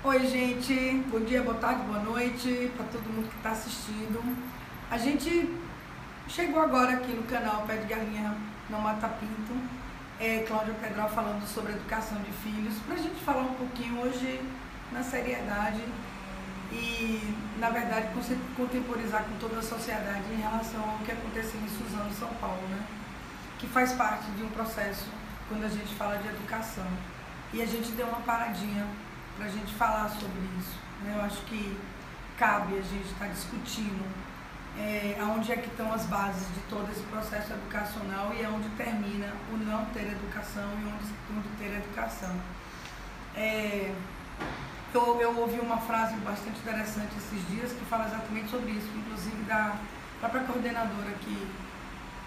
Oi, gente, bom dia, boa tarde, boa noite para todo mundo que está assistindo. A gente chegou agora aqui no canal Pé de Galinha Não Mata Pinto, Cláudia Pedral falando sobre educação de filhos, para a gente falar um pouquinho hoje na seriedade e, na verdade, contemporizar com toda a sociedade em relação ao que aconteceu em Suzano, São Paulo, né? Que faz parte de um processo quando a gente fala de educação. E a gente deu uma paradinha para a gente falar sobre isso, né? Eu acho que cabe a gente estar discutindo aonde é que estão as bases de todo esse processo educacional e aonde termina o não ter educação e onde ter educação. Eu ouvi uma frase bastante interessante esses dias que fala exatamente sobre isso, inclusive da própria coordenadora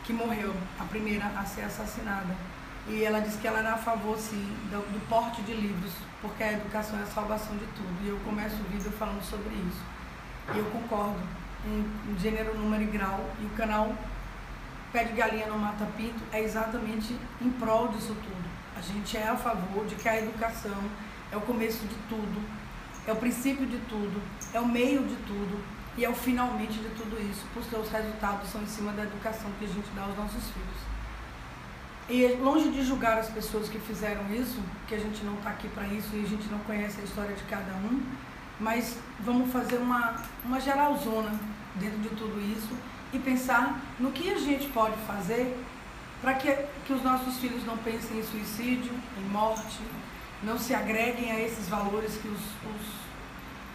que morreu, a primeira a ser assassinada. E ela disse que ela era a favor, sim, do porte de livros, porque a educação é a salvação de tudo. E eu começo o vídeo falando sobre isso. E eu concordo em gênero, número e grau. E o canal Pé de Galinha Não Mata Pinto é exatamente em prol disso tudo. A gente é a favor de que a educação é o começo de tudo, é o princípio de tudo, é o meio de tudo e é o finalmente de tudo isso, porque os resultados são em cima da educação que a gente dá aos nossos filhos. E longe de julgar as pessoas que fizeram isso, que a gente não está aqui para isso e a gente não conhece a história de cada um, mas vamos fazer uma geralzona dentro de tudo isso e pensar no que a gente pode fazer para que os nossos filhos não pensem em suicídio, em morte, não se agreguem a esses valores que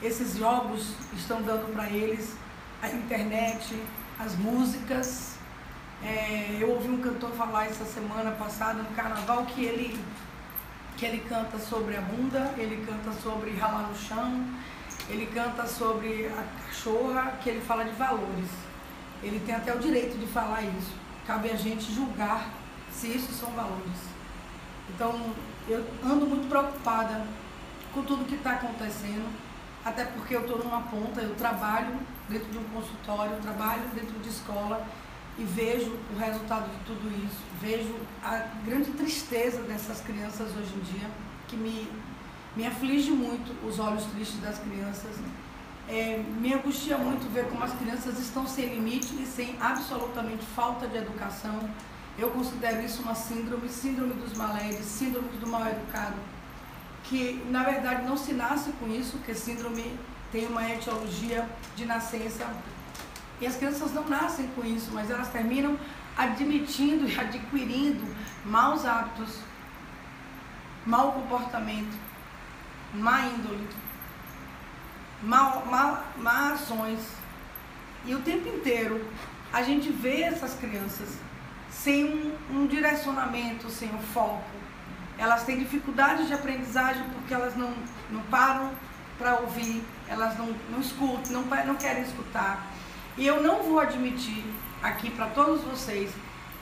esses jogos estão dando para eles, a internet, as músicas. Eu ouvi um cantor falar essa semana passada no carnaval que ele canta sobre a bunda, ele canta sobre ralar no chão, ele canta sobre a cachorra, que ele fala de valores. Ele tem até o direito de falar isso. Cabe a gente julgar se isso são valores. Então, eu ando muito preocupada com tudo que está acontecendo, até porque eu estou numa ponta, eu trabalho dentro de um consultório, eu trabalho dentro de escola, e vejo o resultado de tudo isso, vejo a grande tristeza dessas crianças hoje em dia, que me aflige muito os olhos tristes das crianças, me angustia muito ver como as crianças estão sem limite e sem absolutamente falta de educação. Eu considero isso uma síndrome dos maléis, síndrome do mal educado, que na verdade não se nasce com isso, porque síndrome tem uma etiologia de nascença. E as crianças não nascem com isso, mas elas terminam admitindo e adquirindo maus hábitos, mau comportamento, má índole, má ações. E o tempo inteiro a gente vê essas crianças sem um direcionamento, sem um foco. Elas têm dificuldades de aprendizagem porque elas não param para ouvir, elas não escutam, não querem escutar. E eu não vou admitir aqui para todos vocês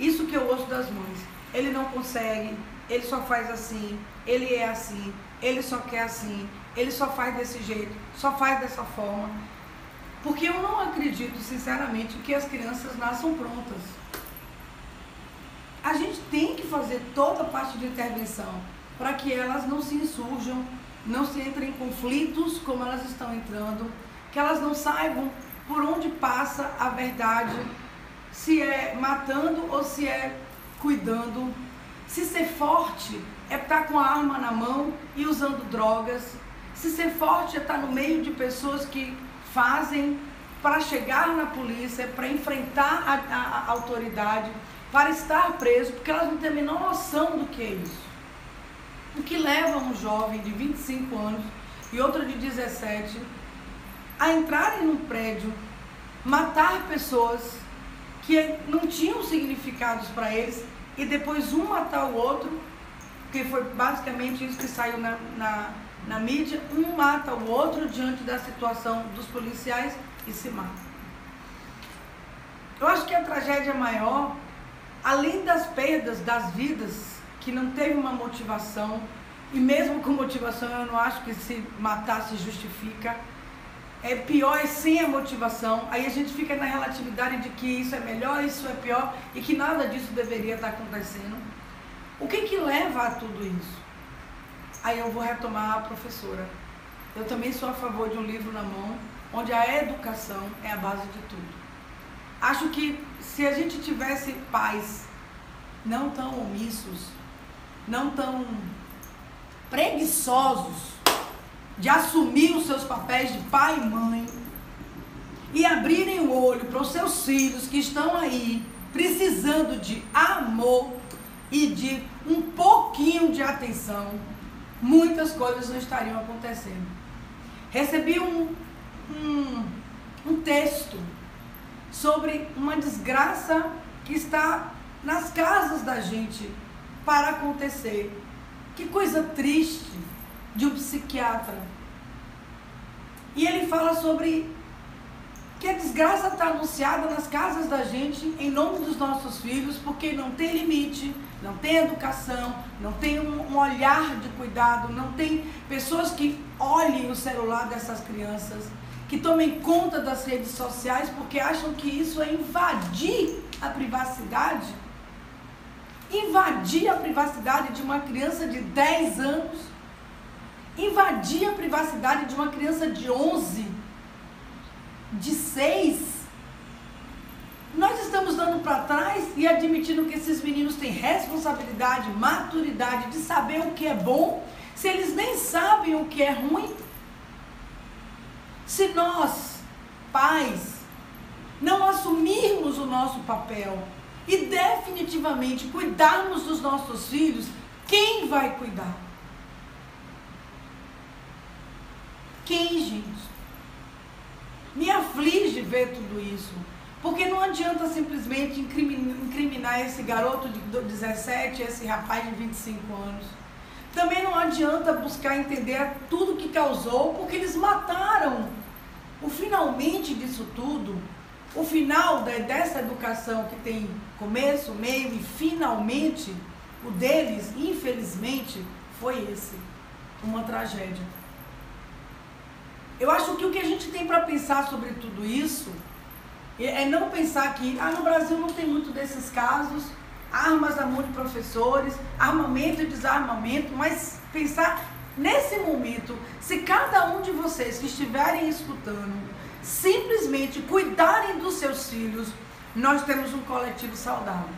isso que eu ouço das mães. Ele não consegue, ele só faz assim, ele é assim, ele só quer assim, ele só faz desse jeito, só faz dessa forma. Porque eu não acredito, sinceramente, que as crianças nasçam prontas. A gente tem que fazer toda a parte de intervenção para que elas não se insurjam, não se entrem em conflitos como elas estão entrando, que elas não saibam por onde passa a verdade, se é matando ou se é cuidando. Se ser forte é estar com a arma na mão e usando drogas. Se ser forte é estar no meio de pessoas que fazem para chegar na polícia, para enfrentar a autoridade, para estar preso, porque elas não têm a menor noção do que é isso. O que leva um jovem de 25 anos e outro de 17 a entrarem num prédio, matar pessoas que não tinham significados para eles e depois um matar o outro, que foi basicamente isso que saiu na mídia, um mata o outro diante da situação dos policiais e se mata. Eu acho que a tragédia maior, além das perdas das vidas, que não teve uma motivação, e mesmo com motivação eu não acho que se matar se justifica, pior é sem a motivação. Aí a gente fica na relatividade de que isso é melhor, isso é pior e que nada disso deveria estar acontecendo. O que leva a tudo isso? Aí eu vou retomar a professora. eu também sou a favor de um livro na mão, onde a educação é a base de tudo. Acho que se a gente tivesse pais não tão omissos, não tão preguiçosos de assumir os seus papéis de pai e mãe e abrirem o olho para os seus filhos que estão aí precisando de amor e de um pouquinho de atenção, muitas coisas não estariam acontecendo. Recebi um texto sobre uma desgraça que está nas casas da gente para acontecer. Que coisa triste, de um psiquiatra. E ele fala sobre que a desgraça está anunciada nas casas da gente em nome dos nossos filhos, porque não tem limite, não tem educação, não tem um olhar de cuidado, não tem pessoas que olhem o celular dessas crianças, que tomem conta das redes sociais, porque acham que isso é invadir a privacidade. Invadir a privacidade de uma criança de 10 anos, invadir a privacidade de uma criança de 11, de 6. Nós estamos dando para trás e admitindo que esses meninos têm responsabilidade, maturidade de saber o que é bom, se eles nem sabem o que é ruim. Se nós, pais, não assumirmos o nosso papel e definitivamente cuidarmos dos nossos filhos, quem vai cuidar? Quem, gente? Me aflige ver tudo isso, porque não adianta simplesmente incriminar esse garoto de 17, esse rapaz de 25 anos. Também não adianta buscar entender tudo que causou, porque eles mataram. O finalmente disso tudo, o final dessa educação que tem começo, meio e finalmente, o deles, infelizmente, foi esse, uma tragédia. Eu acho que o que a gente tem para pensar sobre tudo isso é não pensar que no Brasil não tem muito desses casos, armas na mão de professores, armamento e desarmamento, mas pensar nesse momento, se cada um de vocês que estiverem escutando, simplesmente cuidarem dos seus filhos, nós temos um coletivo saudável.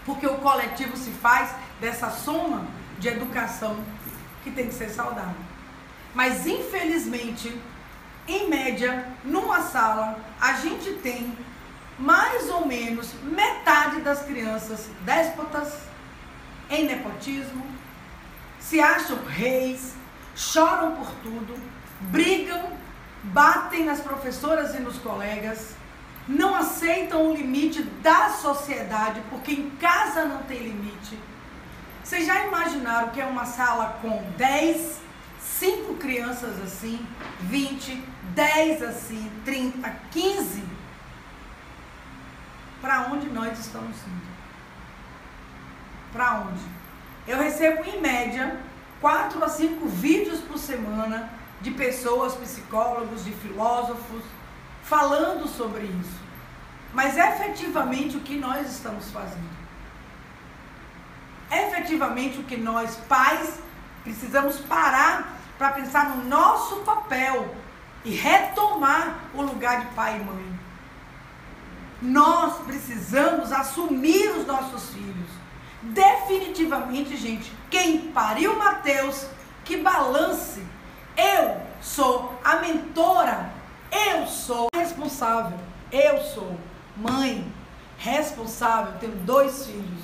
Porque o coletivo se faz dessa soma de educação que tem que ser saudável. Mas infelizmente, em média, numa sala, a gente tem mais ou menos metade das crianças déspotas, em nepotismo, se acham reis, choram por tudo, brigam, batem nas professoras e nos colegas, não aceitam o limite da sociedade, porque em casa não tem limite. Vocês já imaginaram que é uma sala com 10, 5 crianças assim, 20, 10 assim, 30, 15? Para onde nós estamos indo? Para onde? Eu recebo em média 4 a 5 vídeos por semana de pessoas, psicólogos, de filósofos, falando sobre isso. Mas efetivamente o que nós estamos fazendo? Efetivamente o que nós, pais, precisamos parar para pensar no nosso papel e retomar o lugar de pai e mãe. Nós precisamos assumir os nossos filhos. Definitivamente, gente, quem pariu Mateus, que balance. Eu sou a mentora, eu sou responsável, eu sou mãe responsável, tenho 2 filhos,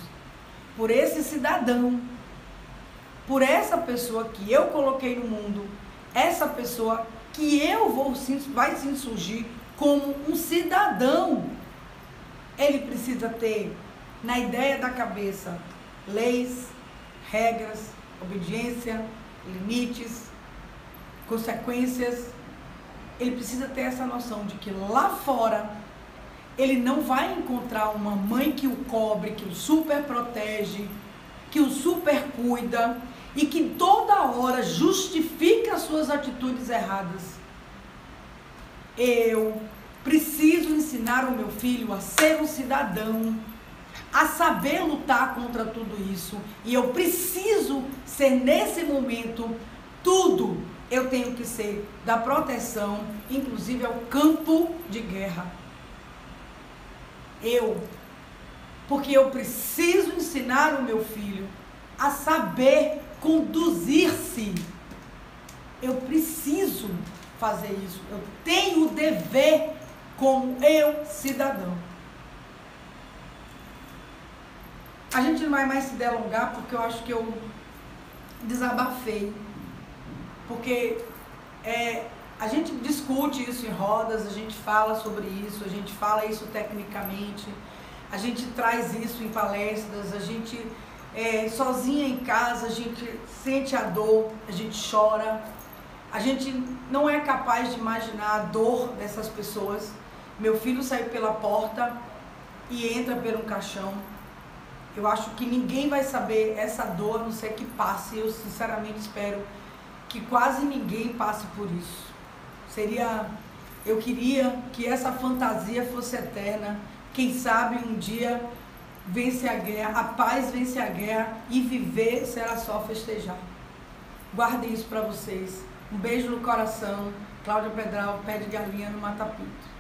por esse cidadão, por essa pessoa que eu coloquei no mundo, essa pessoa que vai se insurgir como um cidadão. Ele precisa ter na ideia da cabeça leis, regras, obediência, limites, consequências. Ele precisa ter essa noção de que lá fora ele não vai encontrar uma mãe que o cobre, que o super protege, que o super cuida e que toda hora justifica as suas atitudes erradas. Eu preciso ensinar o meu filho a ser um cidadão, a saber lutar contra tudo isso. E eu preciso ser nesse momento tudo eu tenho que ser da proteção, inclusive ao campo de guerra. Porque eu preciso ensinar o meu filho a saber conduzir-se. Eu preciso fazer isso. Eu tenho o dever como eu, cidadão. A gente não vai mais se delongar, porque eu acho que eu desabafei. Porque a gente discute isso em rodas, a gente fala sobre isso, a gente fala isso tecnicamente, a gente traz isso em palestras, a gente sozinha em casa, a gente sente a dor, a gente chora, a gente não é capaz de imaginar a dor dessas pessoas. Meu filho saiu pela porta e entra por um caixão. Eu acho que ninguém vai saber essa dor, a não ser que passe. Eu sinceramente espero que quase ninguém passe por isso. Eu queria que essa fantasia fosse eterna. Quem sabe um dia vence a guerra, a paz vence a guerra e viver será só festejar. Guardem isso para vocês. Um beijo no coração. Cláudia Pedral, pé de galinha no Mata Pinto.